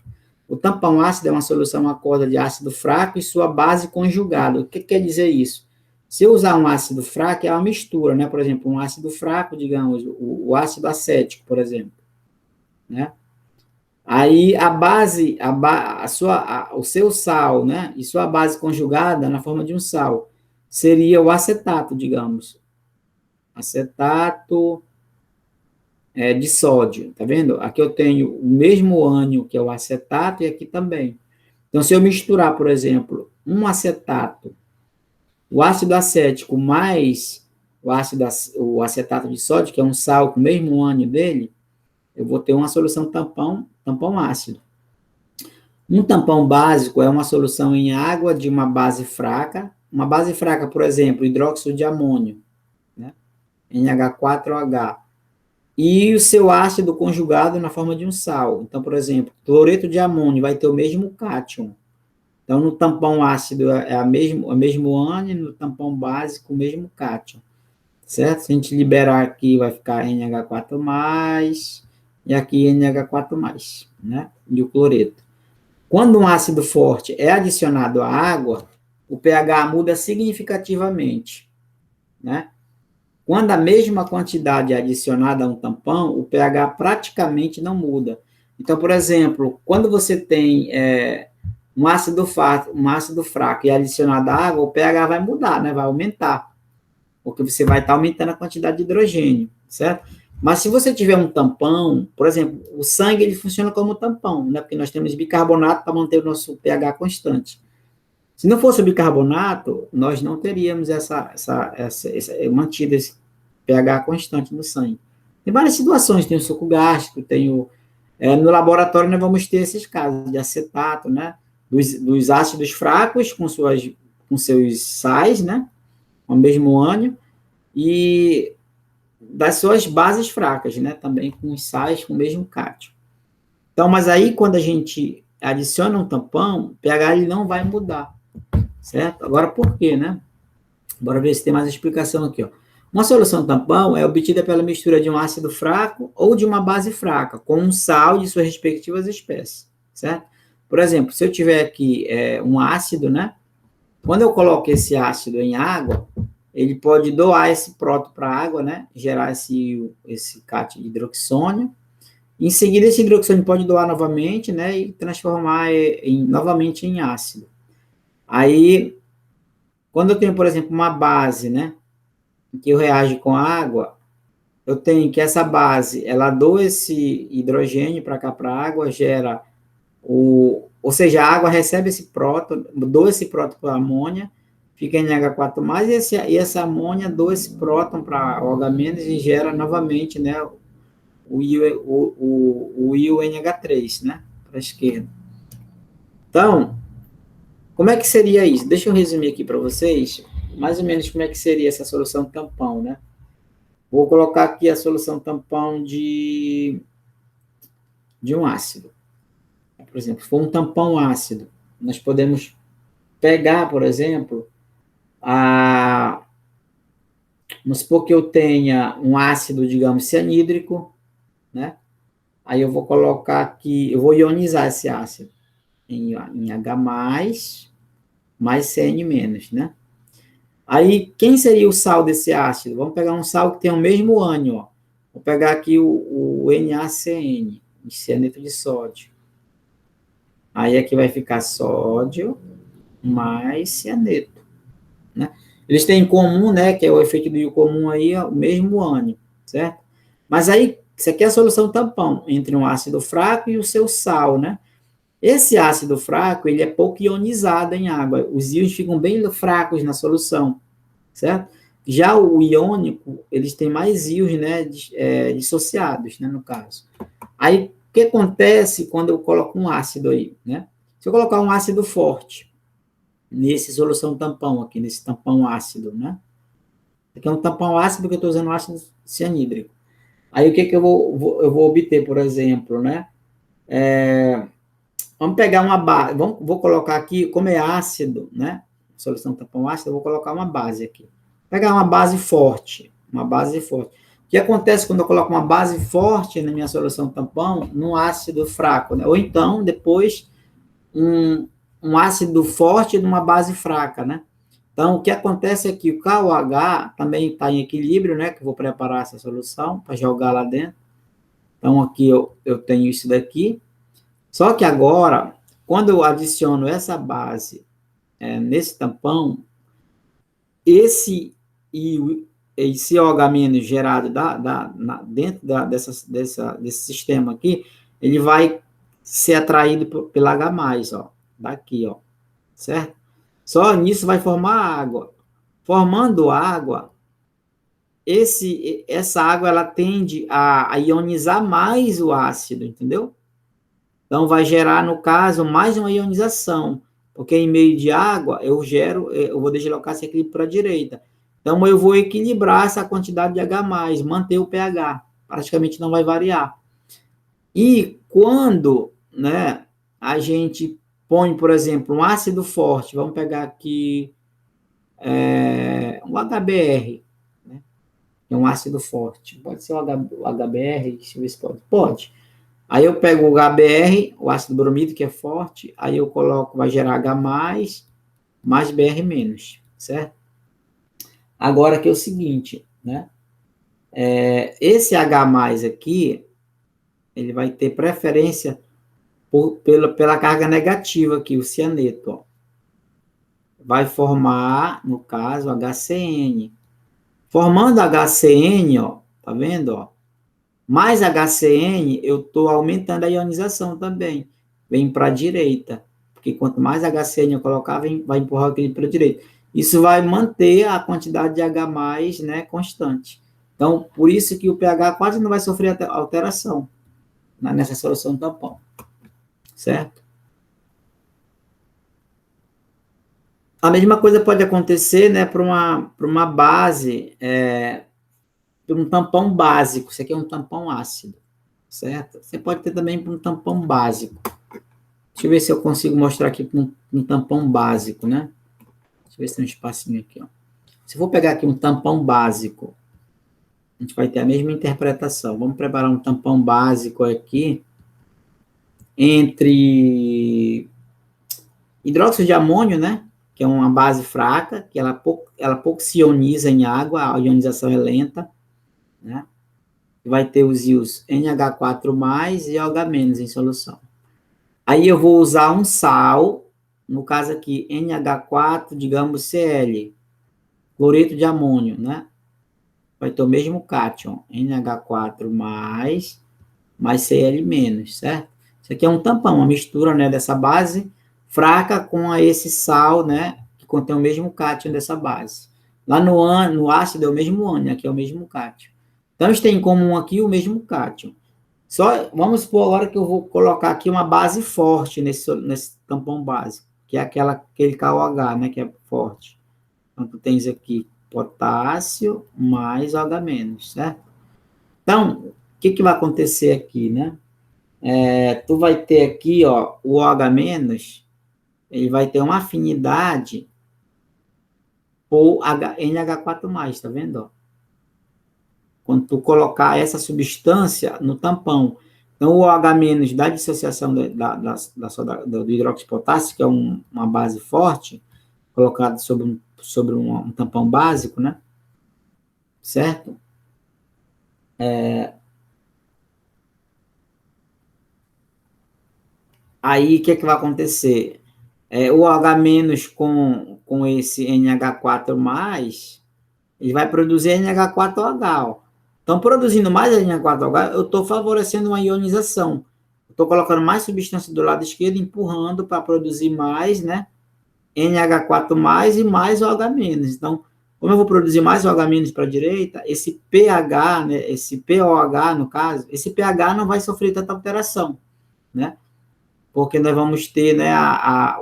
O tampão ácido é uma solução aquosa de ácido fraco e sua base conjugada. O que quer dizer isso? Se eu usar um ácido fraco, é uma mistura, né? Por exemplo, um ácido fraco, digamos, o ácido acético, por exemplo, né? Aí a base, o seu sal, né? E sua base conjugada na forma de um sal seria o acetato, digamos. Acetato de sódio, tá vendo? Aqui eu tenho o mesmo ânion, que é o acetato, e aqui também. Então, se eu misturar, por exemplo, um acetato, o ácido acético mais o acetato de sódio, que é um sal com o mesmo ânion dele, eu vou ter uma solução tampão ácido. Um tampão básico é uma solução em água de uma base fraca, por exemplo, hidróxido de amônio, né? NH4OH. E o seu ácido conjugado na forma de um sal. Então, por exemplo, cloreto de amônio vai ter o mesmo cátion. Então, no tampão ácido é o mesmo ânion, no tampão básico o mesmo cátion. Certo? Se a gente liberar aqui, vai ficar NH4+, e aqui NH4+, né? E o cloreto. Quando um ácido forte é adicionado à água, o pH muda significativamente, né? Quando a mesma quantidade é adicionada a um tampão, o pH praticamente não muda. Então, por exemplo, quando você tem um ácido fraco e é adicionado à água, o pH vai mudar, né? Vai aumentar, porque você vai estar aumentando a quantidade de hidrogênio, certo? Mas se você tiver um tampão, por exemplo, o sangue ele funciona como tampão, né? Porque nós temos bicarbonato para manter o nosso pH constante. Se não fosse o bicarbonato, nós não teríamos mantido esse pH constante no sangue. Tem várias situações, tem o suco gástrico, no laboratório nós vamos ter esses casos de acetato, né? Dos ácidos fracos com seus sais, né? Com o mesmo ânion, e das suas bases fracas, né? Também com os sais com o mesmo cátion. Então, mas aí quando a gente adiciona um tampão, o pH ele não vai mudar, certo? Agora, por quê, né? Bora ver se tem mais explicação aqui, ó. Uma solução tampão é obtida pela mistura de um ácido fraco ou de uma base fraca, com um sal de suas respectivas espécies, certo? Por exemplo, se eu tiver aqui um ácido, né? Quando eu coloco esse ácido em água, ele pode doar esse próton para a água, né? Gerar esse cátion de hidroxônio. Em seguida, esse hidroxônio pode doar novamente, né? E transformar novamente em ácido. Aí, quando eu tenho, por exemplo, uma base, né? Que eu reage com água, eu tenho que essa base, ela doa esse hidrogênio para cá, para a água, gera ou seja, a água recebe esse próton, doa esse próton para a amônia, fica em NH4+, e essa amônia doa esse próton para OH- e gera novamente, né, o íon NH3, né, para a esquerda. Então, como é que seria isso? Deixa eu resumir aqui para vocês, mais ou menos como é que seria essa solução tampão, né? Vou colocar aqui a solução tampão de um ácido. Por exemplo, se for um tampão ácido, nós podemos pegar, por exemplo, vamos supor que eu tenha um ácido, digamos, cianídrico, né? Aí eu vou colocar aqui, eu vou ionizar esse ácido em H+, mais Cn-, né? Aí, quem seria o sal desse ácido? Vamos pegar um sal que tem o mesmo ânion, ó. Vou pegar aqui o NaCN, cianeto de sódio. Aí aqui vai ficar sódio mais cianeto, né? Eles têm em comum, né, que é o efeito do íon comum aí, o mesmo ânion, certo? Mas aí, isso aqui é a solução tampão, entre um ácido fraco e o seu sal, né? Esse ácido fraco, ele é pouco ionizado em água, os íons ficam bem fracos na solução, certo? Já o iônico, eles têm mais íons, né, dissociados, né, no caso. Aí, o que acontece quando eu coloco um ácido aí, né? Se eu colocar um ácido forte nesse solução tampão aqui, nesse tampão ácido, né? Aqui é um tampão ácido que eu estou usando ácido cianídrico. Aí, o que eu vou obter, por exemplo, né? Vamos pegar uma base, vou colocar aqui, como é ácido, né? Solução tampão ácido, eu vou colocar uma base aqui. Vou pegar uma base forte, O que acontece quando eu coloco uma base forte na minha solução tampão num ácido fraco, né? Ou então, depois, um ácido forte numa base fraca, né? Então, o que acontece é que o KOH também está em equilíbrio, né? Que eu vou preparar essa solução para jogar lá dentro. Então, aqui eu tenho isso daqui. Só que agora, quando eu adiciono essa base nesse tampão, esse esse OH- gerado dentro desse sistema aqui, ele vai ser atraído pelo H+, ó, daqui, ó, certo? Só nisso vai formar água. Formando água, essa água ela tende a ionizar mais o ácido, entendeu? Então, vai gerar, no caso, mais uma ionização, porque em meio de água, eu vou deslocar esse equilíbrio para a direita. Então, eu vou equilibrar essa quantidade de H+, manter o pH, praticamente não vai variar. E quando, né, a gente põe, por exemplo, um ácido forte, vamos pegar aqui um HBr, né, que é um ácido forte, pode ser o HBr, deixa eu ver se pode. Pode. Aí eu pego o HBr, o ácido bromídrico, que é forte, aí eu coloco, vai gerar H+, mais Br-, certo? Agora que é o seguinte, né? Esse H+ aqui, ele vai ter preferência pela carga negativa aqui, o cianeto, ó. Vai formar, no caso, HCN. Formando HCN, ó, tá vendo, ó? Mais HCN, eu estou aumentando a ionização também. Vem para a direita. Porque quanto mais HCN eu colocar, vai empurrar aquele para a direita. Isso vai manter a quantidade de H+, né, constante. Então, por isso que o pH quase não vai sofrer alteração nessa solução do tampão. Certo? A mesma coisa pode acontecer, né, para uma base, para um tampão básico. Isso aqui é um tampão ácido. Certo? Você pode ter também para um tampão básico. Deixa eu ver se eu consigo mostrar aqui com um tampão básico, né? Deixa eu ver se tem um espacinho aqui, ó. Se eu for pegar aqui um tampão básico, a gente vai ter a mesma interpretação. Vamos preparar um tampão básico aqui entre hidróxido de amônio, né? Que é uma base fraca, que ela pouco se ioniza em água, a ionização é lenta, né? Vai ter os íons NH4+ e OH- em solução. Aí eu vou usar um sal, no caso aqui, NH4, digamos Cl, cloreto de amônio, né? Vai ter o mesmo cátion, NH4+, mais Cl-, certo? Isso aqui é um tampão, uma mistura, né, dessa base fraca com esse sal, né, que contém o mesmo cátion dessa base. Lá no ácido é o mesmo ânion, aqui é o mesmo cátion. Então, eles têm em comum aqui o mesmo cátion. Só, vamos supor agora que eu vou colocar aqui uma base forte nesse tampão básico, que é aquele KOH, né, que é forte. Então, tu tens aqui potássio mais OH-, certo? Então, o que vai acontecer aqui, né? Tu vai ter aqui, ó, o OH-, ele vai ter uma afinidade por NH4+, tá vendo? Ó? Quando tu colocar essa substância no tampão. Então, o OH- da dissociação do hidróxido de potássio, que é uma base forte, colocado sobre um tampão básico, né? Certo? Aí, o que vai acontecer? O OH- com esse NH4+, ele vai produzir NH4OH. Ó. Então, produzindo mais NH4OH, eu estou favorecendo uma ionização. Estou colocando mais substância do lado esquerdo, empurrando para produzir mais, né? NH4+, e mais OH-. Então, como eu vou produzir mais OH- para a direita, esse pH, né, esse POH, no caso, esse pH não vai sofrer tanta alteração, né? Porque nós vamos ter, né,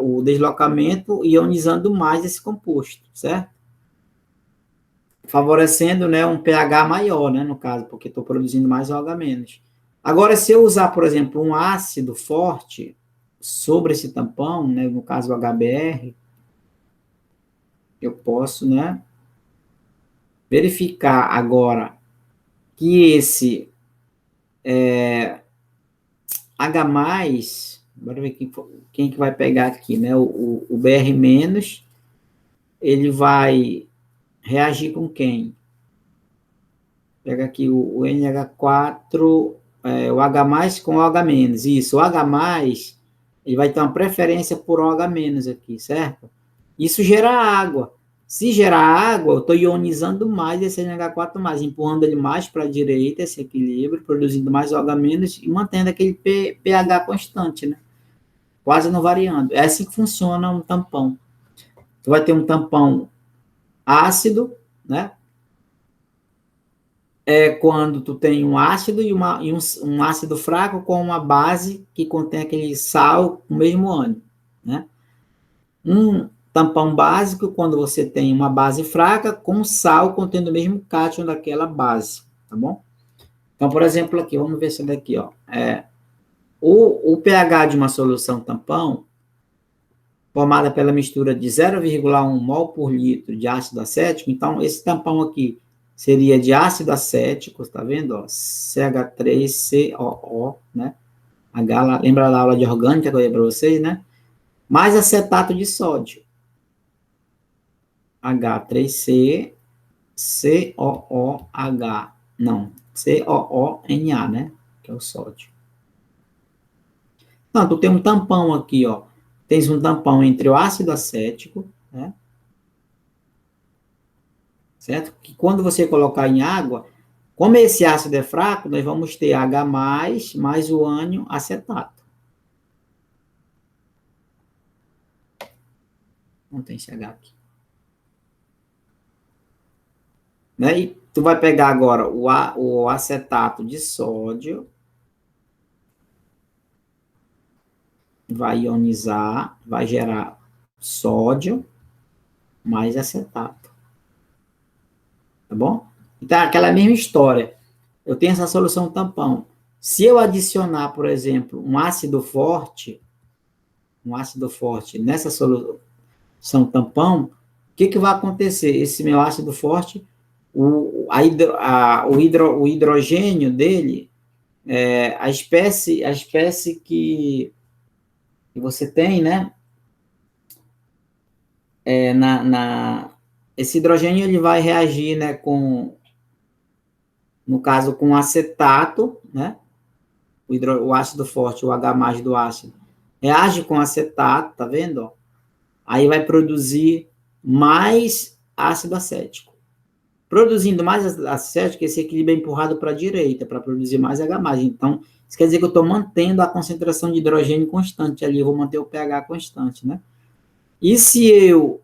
o deslocamento ionizando mais esse composto, certo? Favorecendo, né, um pH maior, né, no caso, porque estou produzindo mais OH-. Agora, se eu usar, por exemplo, um ácido forte sobre esse tampão, né, no caso o HBr, eu posso, né, verificar agora que esse H+, bora ver quem que vai pegar aqui, né? O Br-, ele vai reagir com quem? Pega aqui o NH4, o H+ com o H-, isso, o H+, ele vai ter uma preferência por OH- aqui, certo? Isso gera água. Se gerar água, eu estou ionizando mais esse NH4+, empurrando ele mais para a direita, esse equilíbrio, produzindo mais OH- e mantendo aquele pH constante, né? Quase não variando. É assim que funciona um tampão. Tu vai ter um tampão ácido, né? É quando tu tem um ácido e um ácido fraco com uma base que contém aquele sal com o mesmo ânion, né? Um tampão básico quando você tem uma base fraca com sal contendo o mesmo cátion daquela base, tá bom? Então, por exemplo, aqui, vamos ver isso daqui, ó. O pH de uma solução tampão, formada pela mistura de 0,1 mol por litro de ácido acético, então esse tampão aqui seria de ácido acético, tá vendo? Ó, CH3COO, né? Lembra da aula de orgânica que eu dei para vocês, né? Mais acetato de sódio. H3C, COOH, não, COONA, né? Que é o sódio. Então, tu tem um tampão aqui, ó. Tens um tampão entre o ácido acético, né? Certo? Que quando você colocar em água, como esse ácido é fraco, nós vamos ter H+, mais o ânion acetato. Não tem esse H aqui. Né? E tu vai pegar agora o acetato de sódio, vai ionizar, vai gerar sódio mais acetato. Tá bom? Então, aquela mesma história. Eu tenho essa solução tampão. Se eu adicionar, por exemplo, um ácido forte nessa solução tampão, o que vai acontecer? Esse meu ácido forte, o hidrogênio dele, a espécie que você tem, né? Esse hidrogênio ele vai reagir, né, no caso, com acetato, né? O ácido forte, o H+ do ácido, reage com acetato, tá vendo? Aí vai produzir mais ácido acético. Produzindo mais ácido acético, esse equilíbrio é empurrado para a direita, para produzir mais H+. Então, isso quer dizer que eu estou mantendo a concentração de hidrogênio constante ali, eu vou manter o pH constante, né? E se eu,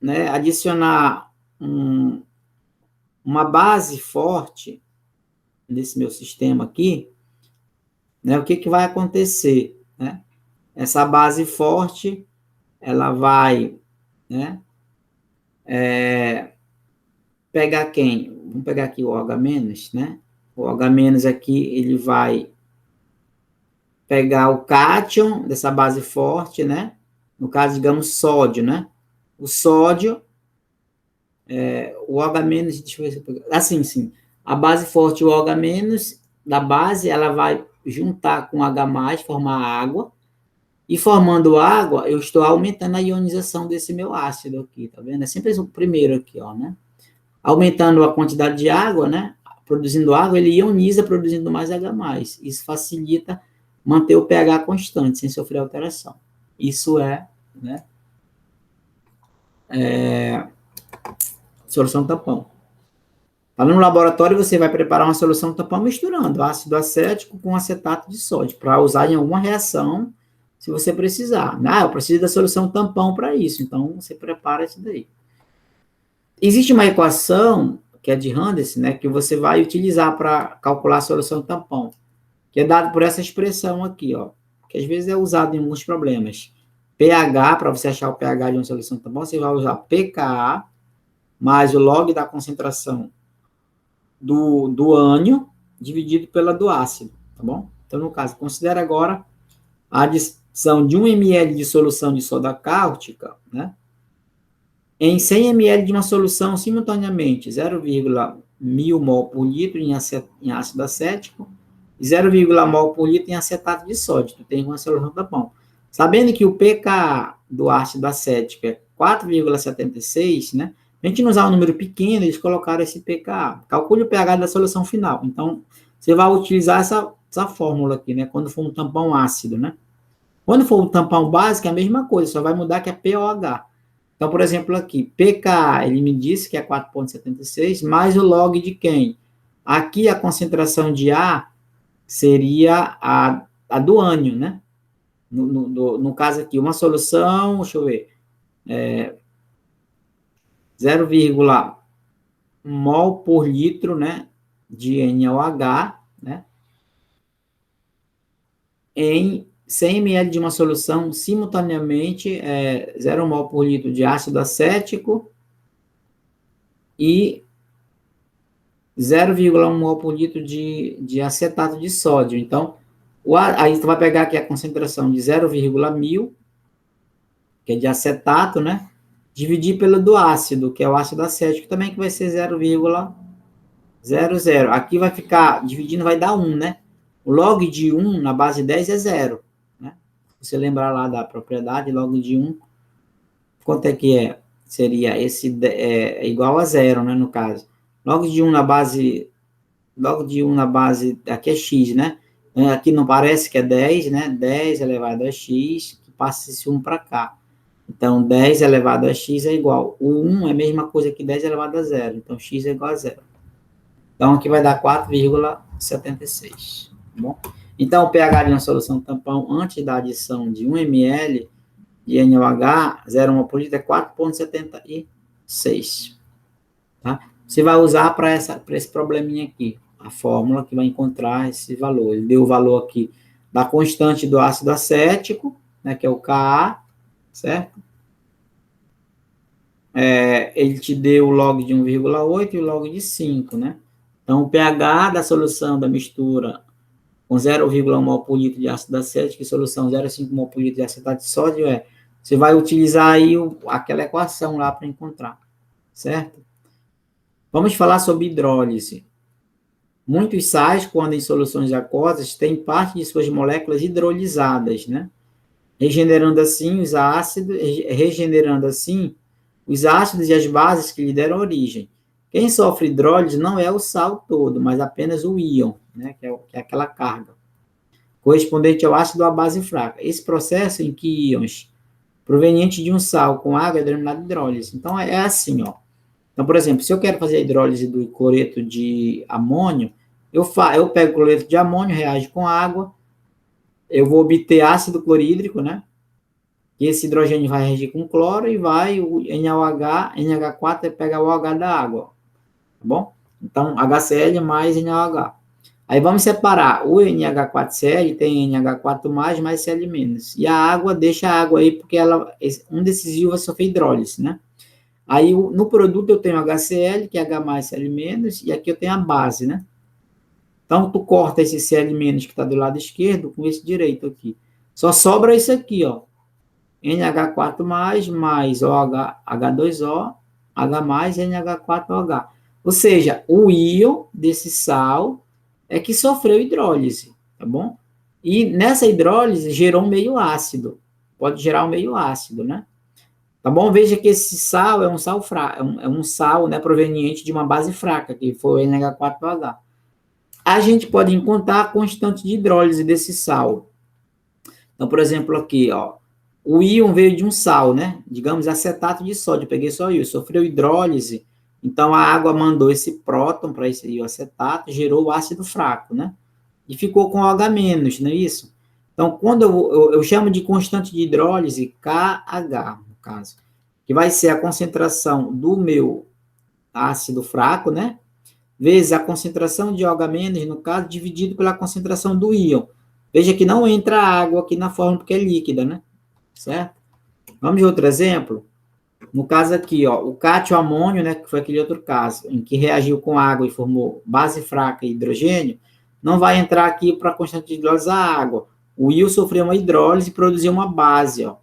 né, adicionar uma base forte nesse meu sistema aqui, né, o que vai acontecer, né? Essa base forte, ela vai, né, pegar quem? Vamos pegar aqui o OH-, né? O OH- aqui, ele vai pegar o cátion dessa base forte, né? No caso, digamos, sódio, né? O sódio, o OH-, deixa eu ver se eu pego. Assim, sim. A base forte, o OH- da base, ela vai juntar com H+, formar água. E formando água, eu estou aumentando a ionização desse meu ácido aqui, tá vendo? É sempre o primeiro aqui, ó, né? Aumentando a quantidade de água, né? Produzindo água, ele ioniza, produzindo mais H+. Isso facilita manter o pH constante, sem sofrer alteração. Isso né? Solução tampão. Lá no laboratório, você vai preparar uma solução tampão misturando ácido acético com acetato de sódio, para usar em alguma reação, se você precisar. Eu preciso da solução tampão para isso, então você prepara isso daí. Existe uma equação, que é de Henderson, né, que você vai utilizar para calcular a solução tampão, que é dado por essa expressão aqui, ó, que às vezes é usado em alguns problemas. pH, para você achar o pH de uma solução tampão, você vai usar pKa mais o log da concentração do ânion dividido pela do ácido, tá bom? Então, no caso, considera agora a adição de 1 ml de solução de soda cáustica, né? Em 100 ml de uma solução simultaneamente 0,1 1000 mol por litro em ácido acético e 0,1 mol por litro em acetato de sódio. Tu tem uma solução tampão. Sabendo que o pKa do ácido acético é 4,76, né? A gente não usar um número pequeno, eles colocaram esse pKa. Calcule o pH da solução final. Então, você vai utilizar essa fórmula aqui, né? Quando for um tampão ácido, né? Quando for um tampão básico, é a mesma coisa, só vai mudar que é POH. Então, por exemplo, aqui, pKa, ele me disse que é 4,76, mais o log de quem? Aqui a concentração de A seria a do ânion, né? No caso aqui, uma solução, deixa eu ver, 0,1 mol por litro, né, de NaOH, né, em 100 ml de uma solução, simultaneamente, 0 mol por litro de ácido acético e 0,1 mol por litro de acetato de sódio. Então, aí você vai pegar aqui a concentração de 0,1000, que é de acetato, né? Dividir pelo do ácido, que é o ácido acético também, que vai ser 0,00. Aqui vai ficar, dividindo vai dar 1, né? O log de 1 na base 10 é 0, né? Se você lembrar lá da propriedade, log de 1, quanto é que é? Seria esse, igual a 0, né, no caso. Log de 1 na base, aqui é x, né? Aqui não parece que é 10, né? 10 elevado a x, que passa esse 1 para cá. Então, 10 elevado a x é igual. O 1 é a mesma coisa que 10 elevado a 0. Então, x é igual a 0. Então, aqui vai dar 4,76. Tá bom? Então, o pH de uma solução tampão antes da adição de 1 ml de NaOH, 0,1 por litro, é 4,76. Tá? Você vai usar para esse probleminha aqui, a fórmula que vai encontrar esse valor. Ele deu o valor aqui da constante do ácido acético, né, que é o Ka, certo? Ele te deu o log de 1,8 e o log de 5, né? Então, o pH da solução da mistura com 0,1 mol por litro de ácido acético e solução 0,5 mol por litro de acetato de sódio você vai utilizar aí aquela equação lá para encontrar, certo? Vamos falar sobre hidrólise. Muitos sais, quando em soluções aquosas, têm parte de suas moléculas hidrolisadas, né? Regenerando assim os ácidos e as bases que lhe deram origem. Quem sofre hidrólise não é o sal todo, mas apenas o íon, né, que é aquela carga, correspondente ao ácido ou à base fraca. Esse processo em que íons provenientes de um sal com água é denominado hidrólise. Então, é assim, ó. Então, por exemplo, se eu quero fazer a hidrólise do cloreto de amônio, eu pego o cloreto de amônio, reage com água, eu vou obter ácido clorídrico, né? E esse hidrogênio vai reagir com cloro e o NH4 pega o OH da água, tá bom? Então, HCl mais NaOH. Aí vamos separar. O NH4Cl tem NH4+, mais Cl-. E a água, deixa a água aí, porque um desses íons vai sofrer hidrólise, né? Aí, no produto, eu tenho HCl, que é H+, Cl-, e aqui eu tenho a base, né? Então, tu corta esse Cl- que está do lado esquerdo com esse direito aqui. Só sobra isso aqui, ó. NH4+, mais OH, H2O, H+, NH4OH. Ou seja, o íon desse sal é que sofreu hidrólise, tá bom? E nessa hidrólise gerou um meio ácido. Pode gerar um meio ácido, né? Tá bom? Veja que esse sal é um sal fraco, é um sal, né, proveniente de uma base fraca, que foi o NH4OH. A gente pode encontrar a constante de hidrólise desse sal. Então, por exemplo, aqui, ó, o íon veio de um sal, né? Digamos, acetato de sódio, eu peguei só isso, sofreu hidrólise, então a água mandou esse próton para esse íon acetato, gerou o ácido fraco, né? E ficou com OH-, não é isso? Então, quando eu chamo de constante de hidrólise, KH, no caso, que vai ser a concentração do meu ácido fraco, né? Vezes a concentração de OH-, no caso, dividido pela concentração do íon. Veja que não entra água aqui na fórmula, porque é líquida, né? Certo? Vamos de outro exemplo? No caso aqui, ó, o cátio-amônio, né, que foi aquele outro caso, em que reagiu com água e formou base fraca e hidrogênio, não vai entrar aqui para a constante de hidrólise a água. O íon sofreu uma hidrólise e produziu uma base, ó.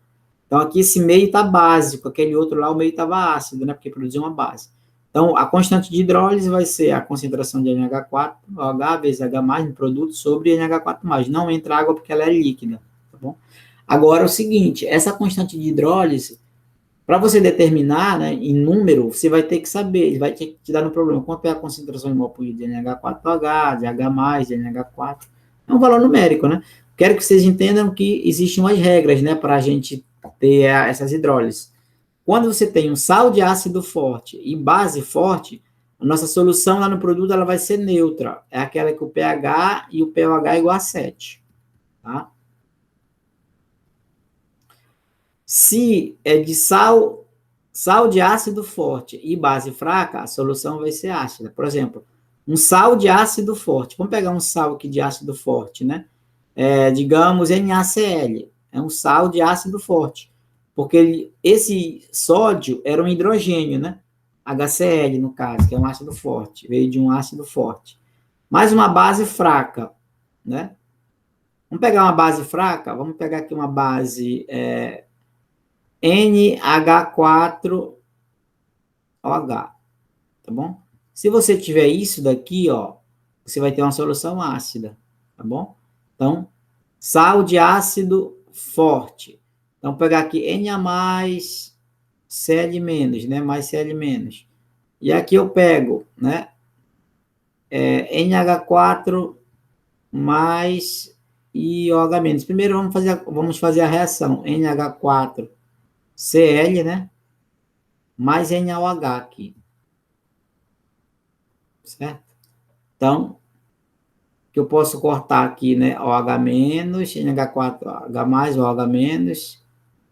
Então, aqui esse meio está básico, aquele outro lá, o meio estava ácido, né, porque produziu uma base. Então, a constante de hidrólise vai ser a concentração de NH4OH vezes H+, no produto, sobre NH4+. Não entra água porque ela é líquida, tá bom? Agora, é o seguinte, essa constante de hidrólise, para você determinar, né, em número, você vai ter que saber, ele vai ter que te dar no problema, quanto é a concentração em mol por litro de NH4OH, de H+, de NH4. É um valor numérico, né? Quero que vocês entendam que existem umas regras, né, para a gente ter essas hidrólises. Quando você tem um sal de ácido forte e base forte, a nossa solução lá no produto ela vai ser neutra. É aquela que o pH e o pOH é igual a 7. Tá? Se é de sal de ácido forte e base fraca, a solução vai ser ácida. Por exemplo, um sal de ácido forte. Vamos pegar um sal aqui de ácido forte, né? Digamos NaCl. É um sal de ácido forte. Porque esse sódio era um hidrogênio, né? HCl, no caso, que é um ácido forte. Veio de um ácido forte. Mais uma base fraca, né? Vamos pegar uma base fraca. Vamos pegar aqui uma base NH4OH, tá bom? Se você tiver isso daqui, ó, você vai ter uma solução ácida, tá bom? Então, sal de ácido forte. Então, vou pegar aqui Na+, Cl-, né? Mais Cl-. E aqui eu pego, né? NH4 mais e OH-. Primeiro vamos fazer a reação. NH4Cl, né? Mais NaOH aqui. Certo? Então, que eu posso cortar aqui, né? OH-, NH4H+, OH-,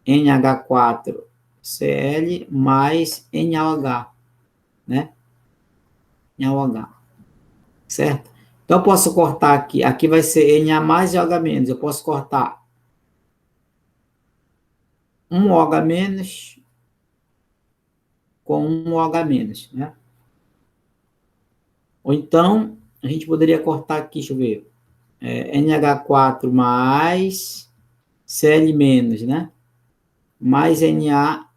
NH4Cl mais NaOH, né? NaOH, certo? Então, eu posso cortar aqui vai ser Na mais e OH-, eu posso cortar um OH- com um OH-, né? Ou então, a gente poderia cortar aqui, deixa eu ver, NH4 mais Cl-, né? Mais Na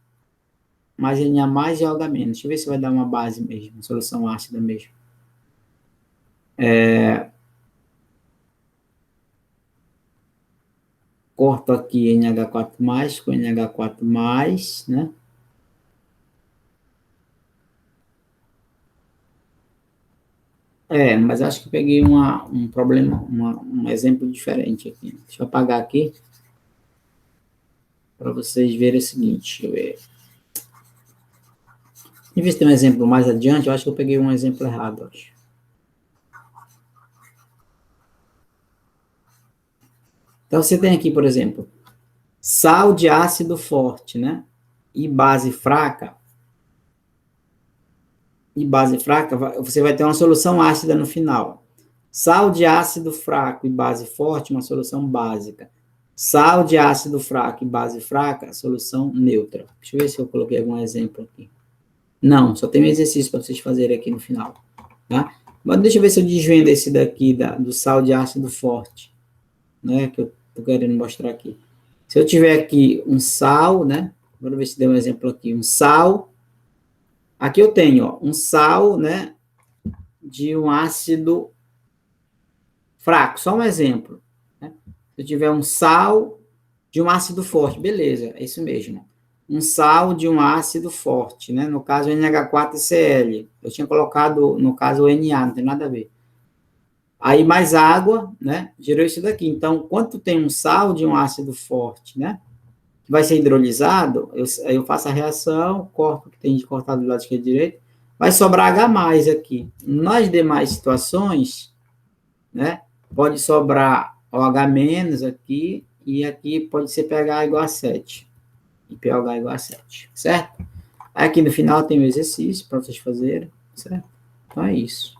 mais Na mais e OH-. Deixa eu ver se vai dar uma base mesmo, uma solução ácida mesmo. Corto aqui NH4 mais com NH4 mais, né? Mas acho que peguei um problema, um exemplo diferente aqui. Deixa eu apagar aqui para vocês verem o seguinte. Deixa eu ver. Em vez de ter um exemplo mais adiante, eu acho que eu peguei um exemplo errado. Acho. Então, você tem aqui, por exemplo, sal de ácido forte, né? E base fraca. Você vai ter uma solução ácida no final. Sal de ácido fraco e base forte, uma solução básica. Sal de ácido fraco e base fraca, solução neutra. Deixa eu ver se eu coloquei algum exemplo aqui. Não, só tem um exercício para vocês fazerem aqui no final. Tá? Mas deixa eu ver se eu desvendo esse daqui do sal de ácido forte, né? Que eu estou querendo mostrar aqui. Se eu tiver aqui um sal, né? Vamos ver se deu um exemplo aqui. Um sal. Aqui eu tenho, ó, um sal, né? De um ácido fraco, só um exemplo. Né? Se eu tiver um sal de um ácido forte, beleza, é isso mesmo. Um sal de um ácido forte, né? No caso, NH4Cl. Eu tinha colocado, no caso, o Na, não tem nada a ver. Aí, mais água, né? Gerou isso daqui. Então, quando tem um sal de um ácido forte, né? Que vai ser hidrolisado, eu faço a reação, corto o que tem de cortar do lado esquerdo e direito, vai sobrar H+ aqui. Nas demais situações, né? Pode sobrar OH- aqui, e aqui pode ser pH igual a 7. E pH igual a 7, certo? Aqui no final tem o exercício para vocês fazerem, certo? Então é isso.